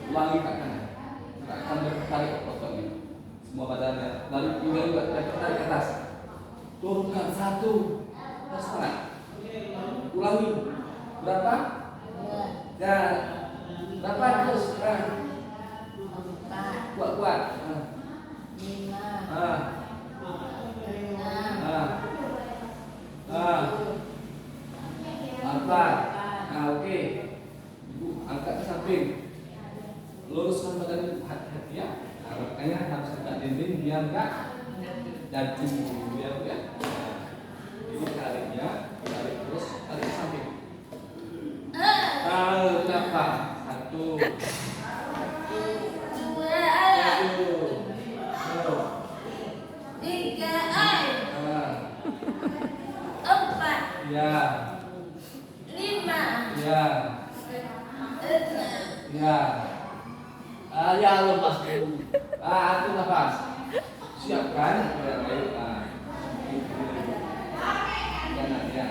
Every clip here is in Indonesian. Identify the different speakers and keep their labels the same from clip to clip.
Speaker 1: Ulangi ke kanan. Akan tarik ototnya. Semua badannya. Lalu juga tarik ke atas. Turunkan 1. Setengah. Ulangi. Berapa? Ya. Berapa terus? Kuat-kuat. 4. Oke. Ibu angkat ke samping. Luruskan badan hati-hati ya. Makanya harus dekat dinding biar enggak jatuh biar ya. Ini tariknya, tarik terus, tarik ke samping. Berapa? 1. 4. Ya.
Speaker 2: 5.
Speaker 1: Ya.
Speaker 2: 6.
Speaker 1: Ya. Ya lepas dulu. Itu nafas. Siapkan. Baik. Ya.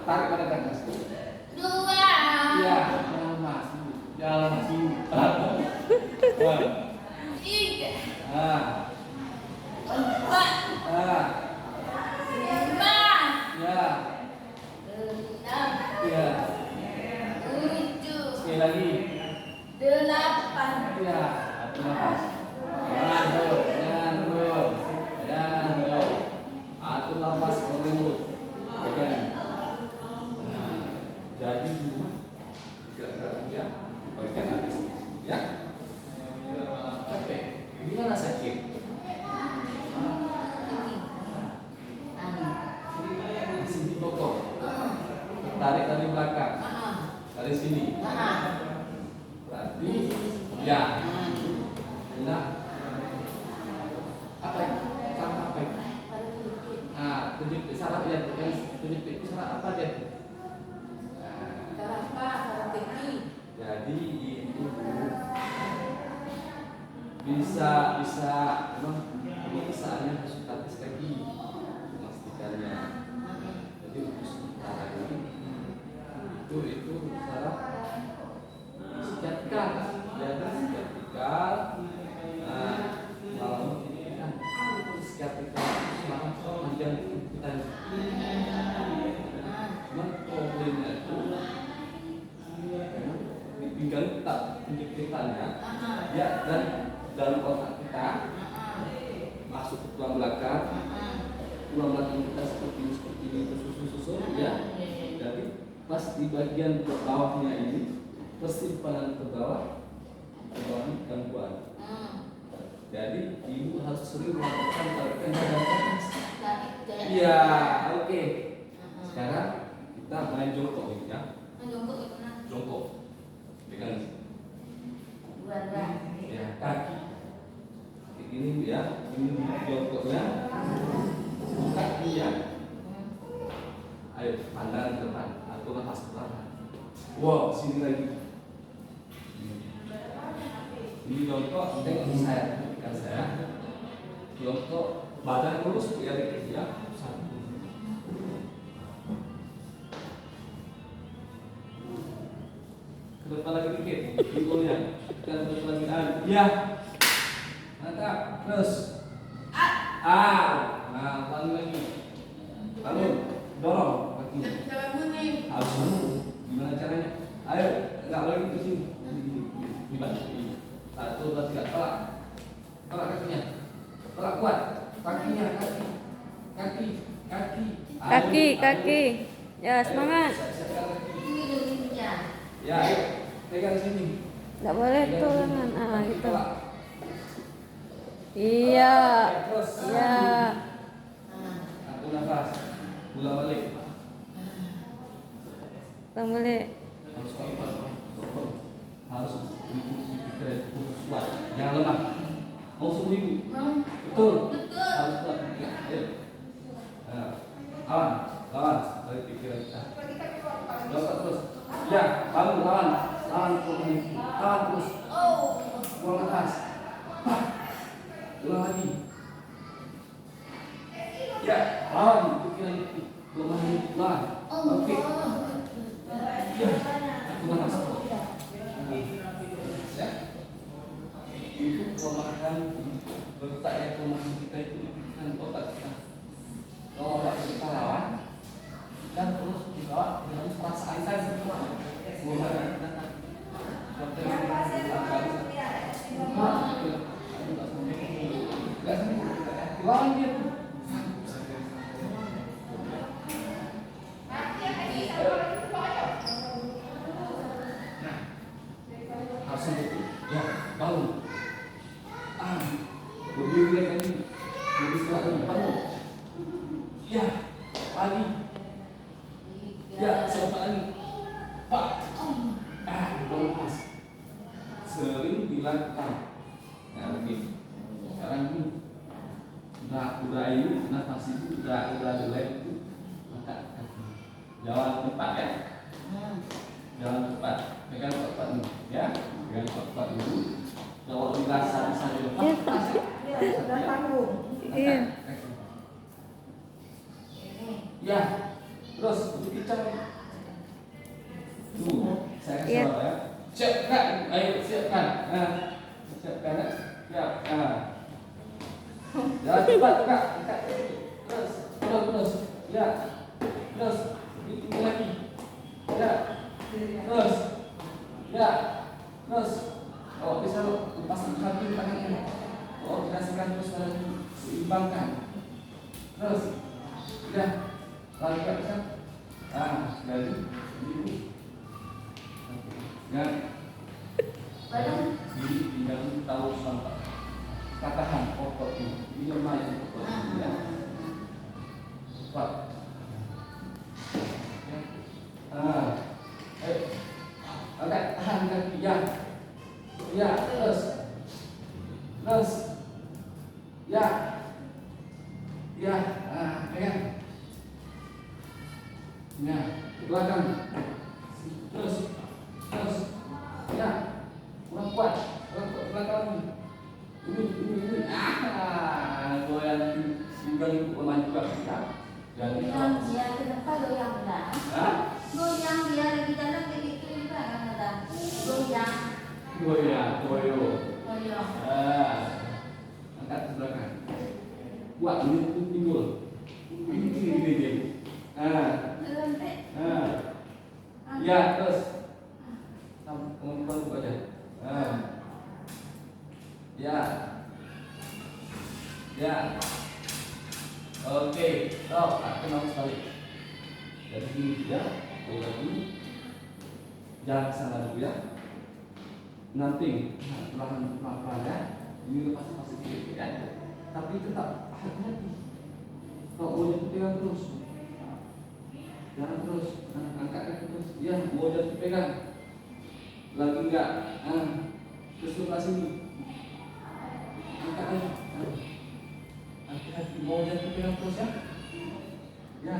Speaker 1: Tarik pada atas.
Speaker 2: 2.
Speaker 1: Ya, jalan masih.
Speaker 2: 3. 4. 5.
Speaker 1: Ya.
Speaker 2: 6.
Speaker 1: Ya.
Speaker 2: 7.
Speaker 1: Sekali lagi.
Speaker 2: 8.
Speaker 1: Ya. Nafas. Jangan dulu. Atur nafas berlembut. Jadi dulu gerak-gerak ya, bagian habis ya. Oke, gimana sakit? Di sini kokoh. Tarik dari belakang. Dari sini. Berarti ya. Nah, apa ini? Sama apa ini? Tunjuk saraf ya, tunjuk saraf apa dia? Jadi itu bisa memang ini saatnya harus tapis kaki memastikannya. Jadi untuk sementara ini itu saraf siapkan, jadi siapkan. Kalau ini kan siapkan selama panjang kita. Cuman problemnya itu tinggal tetap penciptaannya ya, dan dalam otak kita masuk ke tulang belakang kita seperti ini tersusun ya. Jadi pas di bagian bawahnya ini persimpangan ke bawah gangguan. Jadi ibu harus sering melakukan tarikan badan atas. Iya, oke. Sekarang kita main jongkok ya. Jongkok. Pegang ya, kaki ini ya, ini jongkoknya, kaki ya. Ayo pandang ke depan atau nafas pelan. Wow, sini lagi. Ini jongkok, tengok saya. Jongkok, badan lurus ya dikit ya. Ke depan lagi dikit, pinggulnya. Kita ke depan lagi. Ya. Mantap. Terus. Lalu lagi. Lalu dorong kaki. Harus gimana caranya? Ayo, enggak lagi ke sini. Gimana? 1, 2, 3. Tolak kakinya. Tolak kuat. Kakinya,
Speaker 3: Kaki. Ya, semangat.
Speaker 1: Ya, ayo, pegang sini.
Speaker 3: Enggak boleh tulangan. Gitu. Iya. Ya.
Speaker 1: Satu nafas. Ulang balik.
Speaker 3: Ulang balik.
Speaker 1: Harus kuat. Jangan lemah. Mau sembuh ibu. Betul. Harus kuat. Ayo. Lawan. Balik pikiran kita. Jawab terus. Ya, bangun lawan terus. Buang nafas. ulang lagi. Ya, lagi, pikiran itu. Ulang lagi, ulang. Oke. Ya, aku nafas. Ya. Itu kelemahan letak yang kelemahan kita itu kan otak kita. Kalau otak kita lawan, dan terus dibawa dengan perasaan saya semua. Lawan dia tuh. Harus itu. Ya, bangun. Lebih lagi. Lebih kuat lagi. Bangun. Ya, lagi. Ya, siapa lagi? Pak. Lepas. Sering dilakukan. Ya, begini. Sekarang ini udah ini nafas itu udah jelek itu maka jalan cepat ya. Jalan cepat. Pegang cepat ini ya. Pegang cepat dulu. Kalau dirasa bisa dilepas.
Speaker 4: Sudah tanggung.
Speaker 3: Iya.
Speaker 1: Ya. Terus bicara. Tuh, saya kasih
Speaker 3: Iya.
Speaker 1: tahu ya. Siapkan, ayo siapkan. Siapkan ya. Siap. Jalan cepat kak. Terus. Ya. Terus. Ini lagi. Ya. Terus. Ya. Terus. Oh bisa dipasang kaki tangannya. Oh dikasihkan terus seimbangkan. Terus. Ya. Lagi kan. Jadi ini. Ya. Jadi tinggal tahu sampai katakan pokok ini lemah yang pokok ini ya. Cepat. Ya. Angkat tahan kaki ya. Ya, terus. Ya. Ya, pegang. Ya, ke belakang. Terus. Ya. Kurang kuat belakang. Ini. Goyang juga lemah juga ya.
Speaker 4: Goyang dia kenapa goyang enggak? Goyang dia lagi jalan kayak gitu juga kan ada. Goyang.
Speaker 1: Goyang. Angkat ke belakang. Kuat ini timbul. Ini. Ya, terus. Teman-teman aja. Ya. Oke. Kenal sekali. Jadi ini ya. Jangan kesana dulu ya. Nanti pelan-pelan ya. Ini lepas sedikit ya. Tapi tetap hati-hati. Kalau mau dipegang terus. Jangan terus. Angkat kaki terus. Ya, mau jadi pegang. Lagi enggak. Terus lepas sini. Angkat lagi. Hati-hati. Mau jadi pegang terus ya. Ya.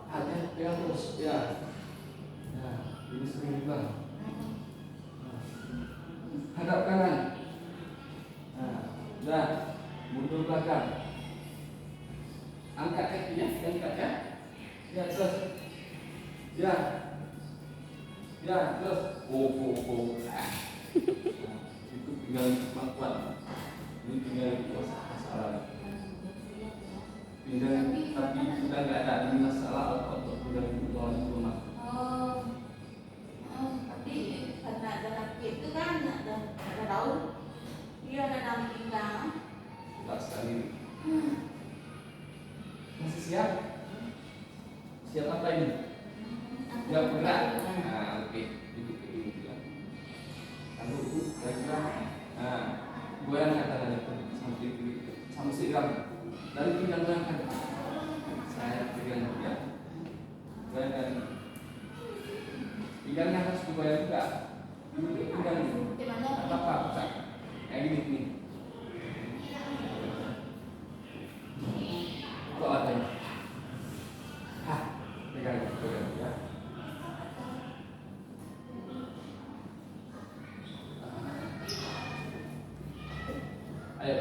Speaker 1: Hati-hati pegang terus. Ya. Ini sering juga. Hadap kanan. Dah. Mundur belakang. Angkat kaki ya. Ya, terus. Ya, terus. Oh. Itu tinggal kemampuan. Ini tinggal masalah. Tapi sudah nggak ada masalah untuk tinggal di rumah.
Speaker 4: Tapi karena ada kaki itu kan ada daun. Dia ada daun pinggang.
Speaker 1: Tidak sekali. Masih siap? Siap apa ini? Siap bergerak? Oke. Duduk ke dulu ya. Lalu kira-kira goyang tangannya sampai siram. Dari pinggang goyangkan. Saya pegang ya. Goyangkan. Pinggangnya harus digoyang juga. Pinggang apa? Kayak gini. Kok ada ini? Pegang ya. Ayo,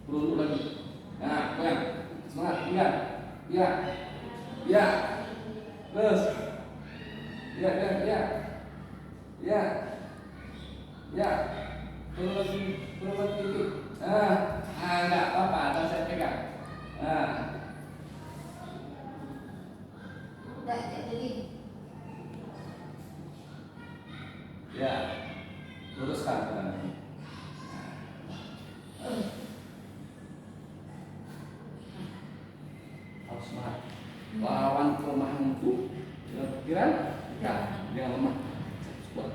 Speaker 1: Perunduk lagi. Pegang. Semangat, ingat. Ya. Ya. Terus. Ya. Ya. Ya. Turun lagi dikit. Enggak apa-apa, atas saya pegang.
Speaker 4: Udah jadi.
Speaker 1: Ya. Luruskan tangan. Harus semangat. Lawan kelemahan itu pikiran, jangan lemah. Kuat.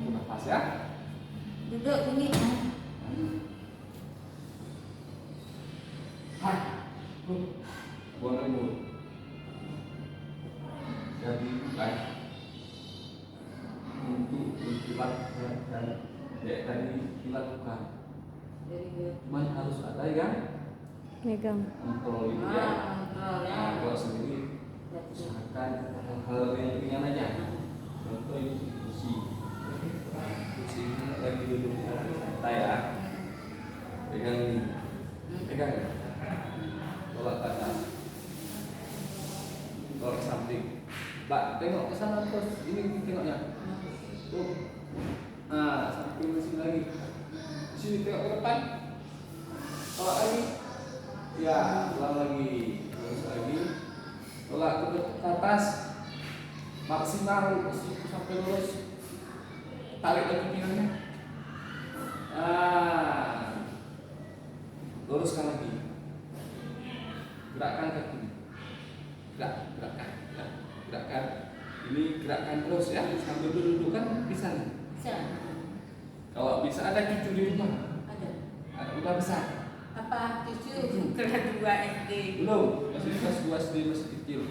Speaker 1: Nafas ya.
Speaker 4: Duduk sini.
Speaker 1: Buang dari mulut. Jadi baik untuk dilakukan dan tadi dilakukan. Cuman harus ada yang
Speaker 3: Megang.
Speaker 1: kontrol itu ya. Kalau sendiri usahakan hal-hal yang ringan aja. Contoh itu kursi lagi duduk santai ya. Pegang ini, pegang ya. Tolak ke atas, tolak ke samping. Mbak, tengok ke sana terus. Ini tengoknya. Tuh. Samping sini lagi. Sini tengok ke depan. Tolak lagi. Ya, ulang lagi. Terus lagi. Tolak ke atas. Maksimal sampai lurus. Tarik lagi pinggangnya. Luruskan lagi. Gerakkan kaki. Gerakkan. Ini gerakkan terus ya. Sambil duduk kan bisa nih.
Speaker 4: Bisa.
Speaker 1: Kalau bisa ada cucu di rumah.
Speaker 4: Ada.
Speaker 1: Udah besar.
Speaker 4: Apa cucu kelas 2 SD?
Speaker 1: Belum. Masih kelas 2 SD masih kecil.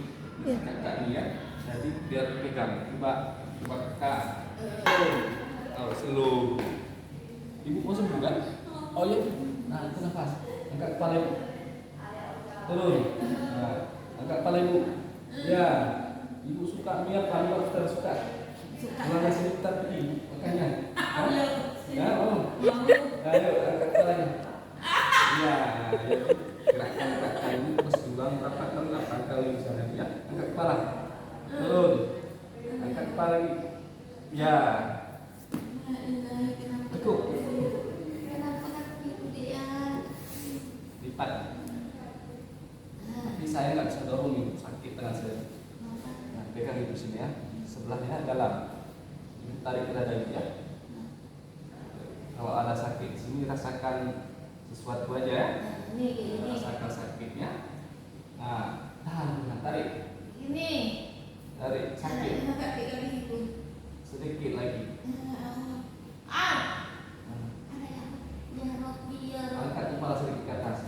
Speaker 1: Kakak nih ya. Jadi biar pegang. Coba kakak. Oh, slow. Ibu mau sembuh kan? Oh iya. Nah, itu nafas. Angkat kepala ibu. Turun. Angkat kepala ibu. Ya. Ibu suka mie apa? Ibu suka. Kalau nasi kita pergi makanya. Ya, ayo angkat kepalanya. Ya. Gerakkan ini terus diulang berapa kali? 8 kali misalnya ya. Angkat kepala. Turun. Angkat kepala lagi. Ya. Cukup. Lipat. Tapi saya nggak bisa dorong ini, sakit tangan saya. Nah, pegang itu sini ya, sebelahnya dalam. Ini tarik ke dada itu ya. Kalau ada sakit sini rasakan sesuatu aja ya. Rasakan sakitnya. Tahan, tarik.
Speaker 4: Ini.
Speaker 1: Tarik, sakit. Sedikit lagi. Angkat kepala sedikit ke atas.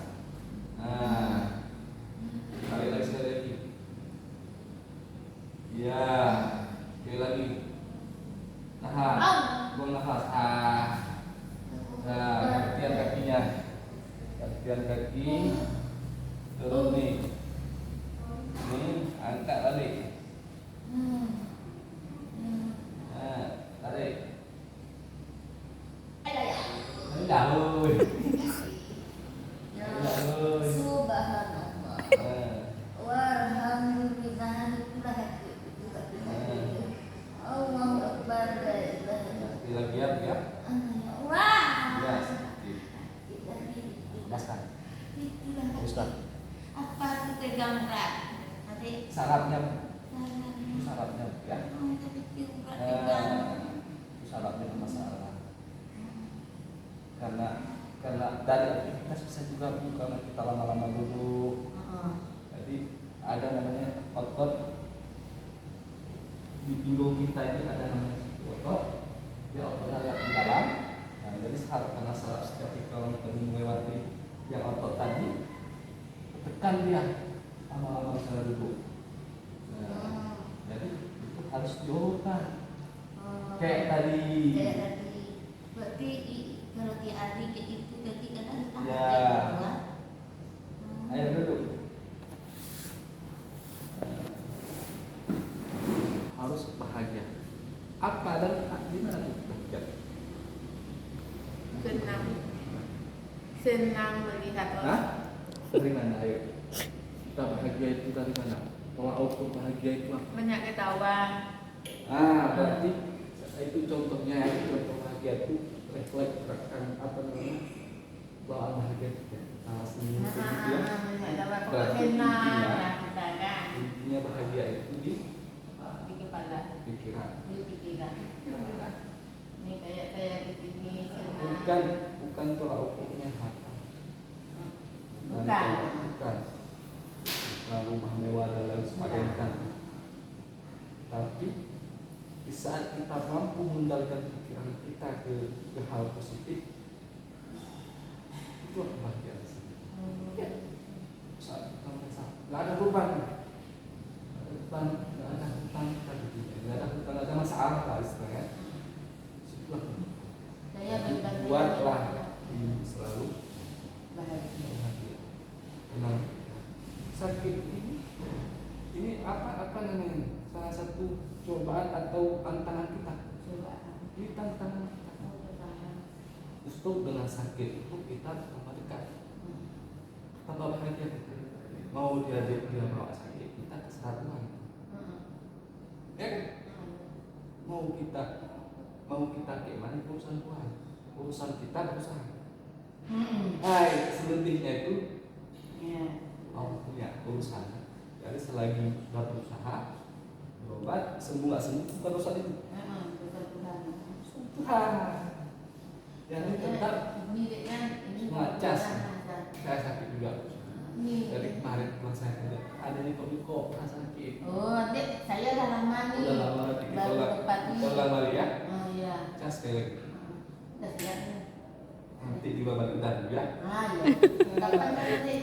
Speaker 1: Tarik lagi sekali lagi. Ya, sekali lagi. Tahan. Buang nafas. Gantian kakinya. Gantian kaki. Turun nih. Nih, angkat balik. Tarik. Jauh.
Speaker 4: Subhanallah. Walhamdulillah. Allahu Akbar.
Speaker 1: Lagi ya.
Speaker 4: Wah.
Speaker 1: Ya, sedikit. Lepaskan. Lepaskan.
Speaker 4: Apa itu pegang berat? Nanti
Speaker 1: Syaratnya ya. Syaratnya masalah. Karena dari aktivitas bisa juga karena kita lama-lama duduk. Jadi ada namanya otot di pinggung kita ini ada namanya otot. Dia ototnya lihat di dalam. Nah, jadi karena saraf kalau kita melewati yang otot tadi, tekan dia lama-lama bisa duduk. Jadi itu harus diurutkan. Kayak tadi.
Speaker 4: Berarti kalau diadik itu ketika kan
Speaker 1: Ya. Ayo duduk. Harus bahagia. Apa dan di mana tuh bahagia?
Speaker 4: Senang melihat
Speaker 1: Hah?
Speaker 4: orang.
Speaker 1: Dari mana ayo? Kita bahagia itu dari mana? Tolak ukur bahagia itu apa?
Speaker 4: Banyak ketawa.
Speaker 1: Berarti itu contohnya contoh bahagia itu refleks apa namanya? Bawaan bahagia kita. Senyum itu ya.
Speaker 4: Banyak ketawa. Pokok
Speaker 1: Berarti
Speaker 4: senang
Speaker 1: intinya-
Speaker 4: ya kita kan.
Speaker 1: Intinya bahagia itu di
Speaker 4: Di kepala,
Speaker 1: pikiran.
Speaker 4: di pikiran. Ini kayak di sini senang.
Speaker 1: Bukan tolak ukurnya harta.
Speaker 4: Bukan.
Speaker 1: Bukan. Rumah mewah dan lain sebagainya. Tapi di saat kita mampu mengendalikan pikiran kita ke hal positif, itu kebahagiaan. Ya. Saat kita merasa nggak ada beban, nggak ada hutang kita gitu, nggak ada masalah lah istilahnya. Itulah
Speaker 4: Saya berbagi.
Speaker 1: buatlah ini selalu
Speaker 4: Bahagia.
Speaker 1: bahagia. Tenang. Sakit ini apa namanya? Salah satu cobaan atau tantangan kita.
Speaker 4: Coba.
Speaker 1: Ini tantangan kita. Justru dengan sakit itu kita tambah dekat, tambah bahagia kita. Mau dia bawa sakit kita kesatuan. Ya kan? Mau kita kayak mana urusan Tuhan, urusan kita berusaha. Hai, selebihnya itu
Speaker 4: Ya.
Speaker 1: mau punya urusan. Jadi selagi sudah berusaha berobat, sembuh nggak sembuh bukan urusan itu. Tuhan. Yang ini tetap semua cas. Saya sakit juga. Dari kemarin pulang saya ada di kok sakit.
Speaker 4: Oh, adik saya dah lama nih.
Speaker 1: Udah lama nanti kita
Speaker 4: Baru tepat nih.
Speaker 1: lama ya.
Speaker 4: Oh iya.
Speaker 1: Cas sekali lagi.
Speaker 4: Dah siap nih.
Speaker 1: Nanti juga balik dan ya.
Speaker 4: Ah iya. Kapan nanti